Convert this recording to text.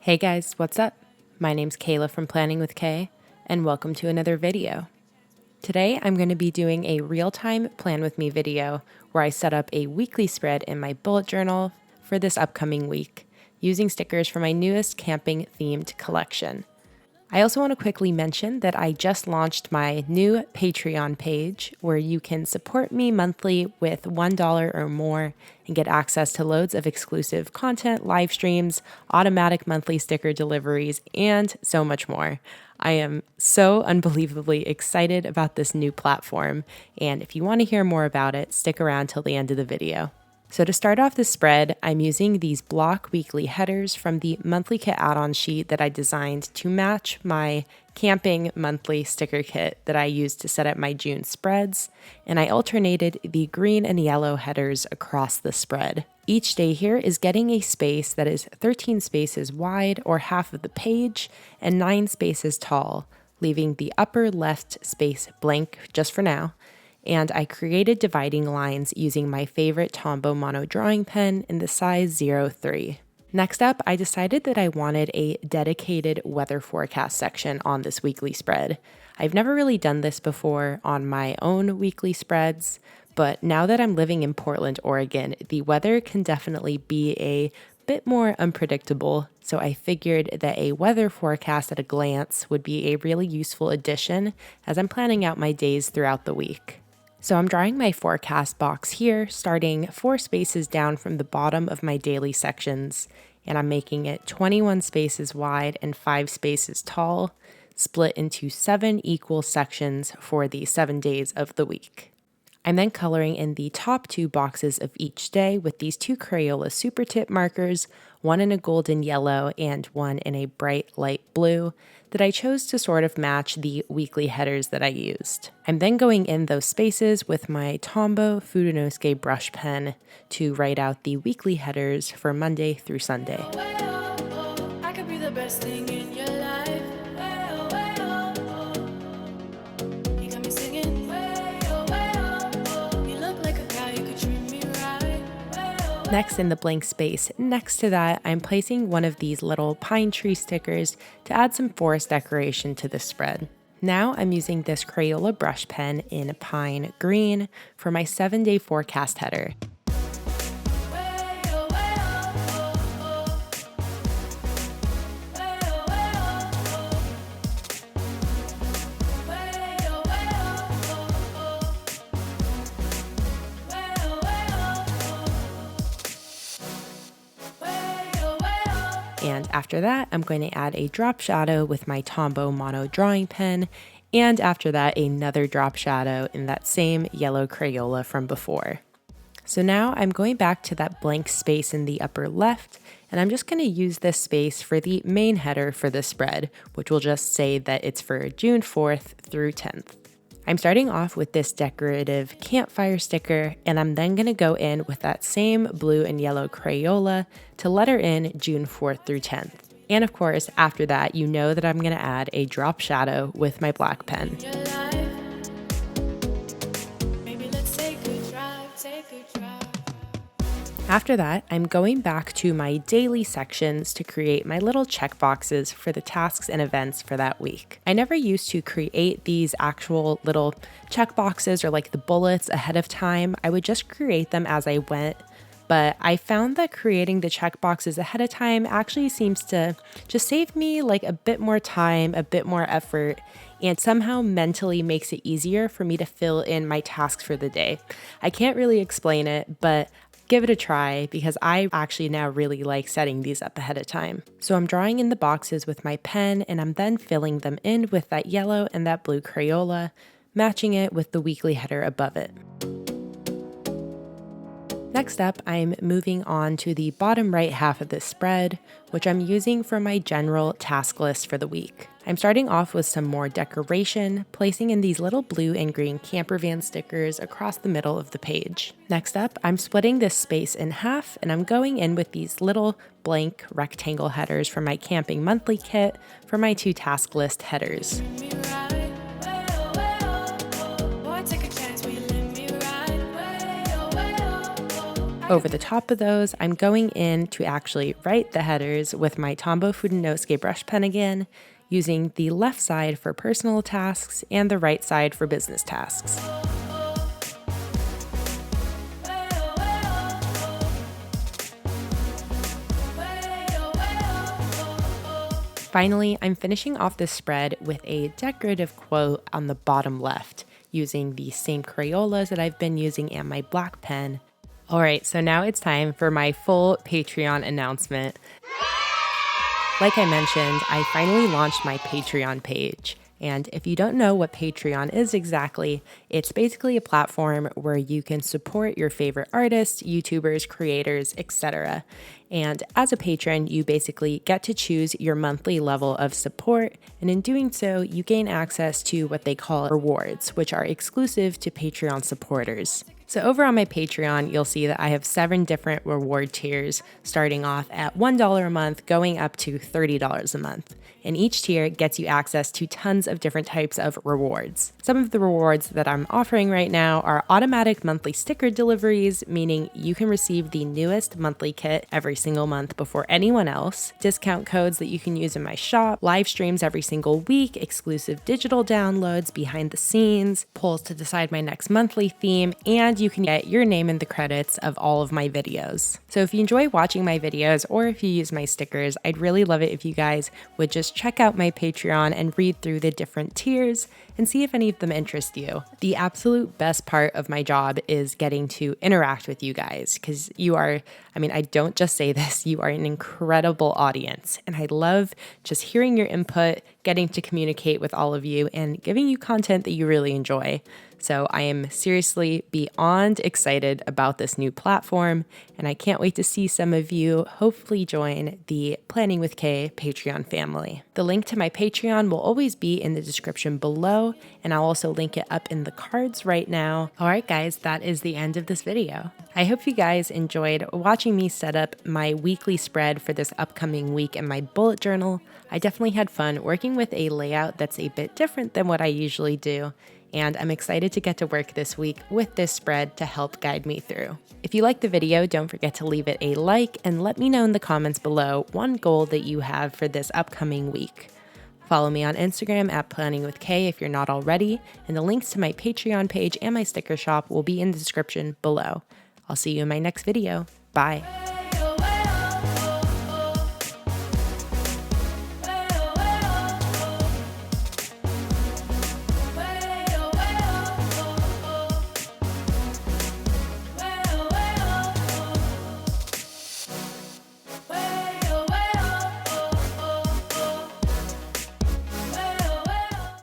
Hey guys, what's up? My name's Kayla from Planning with Kay, and welcome to another video. Today I'm going to be doing a real-time Plan With Me video where I set up a weekly spread in my bullet journal for this upcoming week, using stickers from my newest camping themed collection. I also want to quickly mention that I just launched my new Patreon page where you can support me monthly with $1 or more and get access to loads of exclusive content, live streams, automatic monthly sticker deliveries, and so much more. I am so unbelievably excited about this new platform, and if you want to hear more about it, stick around till the end of the video. So to start off the spread, I'm using these block weekly headers from the monthly kit add-on sheet that I designed to match my camping monthly sticker kit that I used to set up my June spreads, and I alternated the green and yellow headers across the spread. Each day here is getting a space that is 13 spaces wide, or half of the page, and 9 spaces tall, leaving the upper left space blank just for now. And I created dividing lines using my favorite Tombow mono drawing pen in the size 03. Next up, I decided that I wanted a dedicated weather forecast section on this weekly spread. I've never really done this before on my own weekly spreads, but now that I'm living in Portland, Oregon, the weather can definitely be a bit more unpredictable, so I figured that a weather forecast at a glance would be a really useful addition as I'm planning out my days throughout the week. So I'm drawing my forecast box here, starting 4 spaces down from the bottom of my daily sections, and I'm making it 21 spaces wide and 5 spaces tall, split into 7 equal sections for the 7 days of the week. I'm then coloring in the top 2 boxes of each day with these 2 Crayola Supertip markers, one in a golden yellow and one in a bright light blue, that I chose to sort of match the weekly headers that I used. I'm then going in those spaces with my Tombow Fudenosuke brush pen to write out the weekly headers for Monday through Sunday. I could be the best thing in your life. You got me singing. You look like a guy who could treat me right. Next, in the blank space next to that, I'm placing one of these little pine tree stickers to add some forest decoration to the spread. Now I'm using this Crayola brush pen in pine green for my 7-day forecast header. And after that, I'm going to add a drop shadow with my Tombow mono drawing pen, and after that, another drop shadow in that same yellow Crayola from before. So now I'm going back to that blank space in the upper left, and I'm just going to use this space for the main header for the spread, which will just say that it's for June 4th through 10th. I'm starting off with this decorative campfire sticker, and I'm then going to go in with that same blue and yellow Crayola to letter in June 4th through 10th. And of course, after that, you know that I'm going to add a drop shadow with my black pen. After that, I'm going back to my daily sections to create my little checkboxes for the tasks and events for that week. I never used to create these actual little checkboxes or like the bullets ahead of time. I would just create them as I went, but I found that creating the checkboxes ahead of time actually seems to just save me like a bit more time, a bit more effort, and somehow mentally makes it easier for me to fill in my tasks for the day. I can't really explain it, but give it a try because I actually now really like setting these up ahead of time. So I'm drawing in the boxes with my pen, and I'm then filling them in with that yellow and that blue Crayola, matching it with the weekly header above it. Next up, I'm moving on to the bottom right half of this spread, which I'm using for my general task list for the week. I'm starting off with some more decoration, placing in these little blue and green camper van stickers across the middle of the page. Next up, I'm splitting this space in half, and I'm going in with these little blank rectangle headers from my camping monthly kit for my 2 task list headers. Over the top of those, I'm going in to actually write the headers with my Tombow Fudenosuke brush pen again, using the left side for personal tasks and the right side for business tasks. Finally, I'm finishing off this spread with a decorative quote on the bottom left, using the same Crayolas that I've been using and my black pen. All right, so now it's time for my full Patreon announcement. Like I mentioned, I finally launched my Patreon page. And if you don't know what Patreon is exactly, it's basically a platform where you can support your favorite artists, YouTubers, creators, etc. And as a patron, you basically get to choose your monthly level of support. And in doing so, you gain access to what they call rewards, which are exclusive to Patreon supporters. So over on my Patreon, you'll see that I have 7 different reward tiers, starting off at $1 a month, going up to $30 a month. And each tier gets you access to tons of different types of rewards. Some of the rewards that I'm offering right now are automatic monthly sticker deliveries, meaning you can receive the newest monthly kit every single month before anyone else, discount codes that you can use in my shop, live streams every single week, exclusive digital downloads, behind the scenes, polls to decide my next monthly theme, and you can get your name in the credits of all of my videos. So if you enjoy watching my videos or if you use my stickers, I'd really love it if you guys would just check out my Patreon and read through the different tiers and see if any of them interest you. The absolute best part of my job is getting to interact with you guys, because you are, I don't just say this, you are an incredible audience. And I love just hearing your input, getting to communicate with all of you, and giving you content that you really enjoy. So I am seriously beyond excited about this new platform, and I can't wait to see some of you hopefully join the Planning with Kay Patreon family. The link to my Patreon will always be in the description below, and I'll also link it up in the cards right now. All right, guys, that is the end of this video. I hope you guys enjoyed watching me set up my weekly spread for this upcoming week in my bullet journal. I definitely had fun working with a layout that's a bit different than what I usually do, and I'm excited to get to work this week with this spread to help guide me through. If you liked the video, don't forget to leave it a like and let me know in the comments below one goal that you have for this upcoming week. Follow me on Instagram at PlanningWithKay if you're not already, and the links to my Patreon page and my sticker shop will be in the description below. I'll see you in my next video. Bye.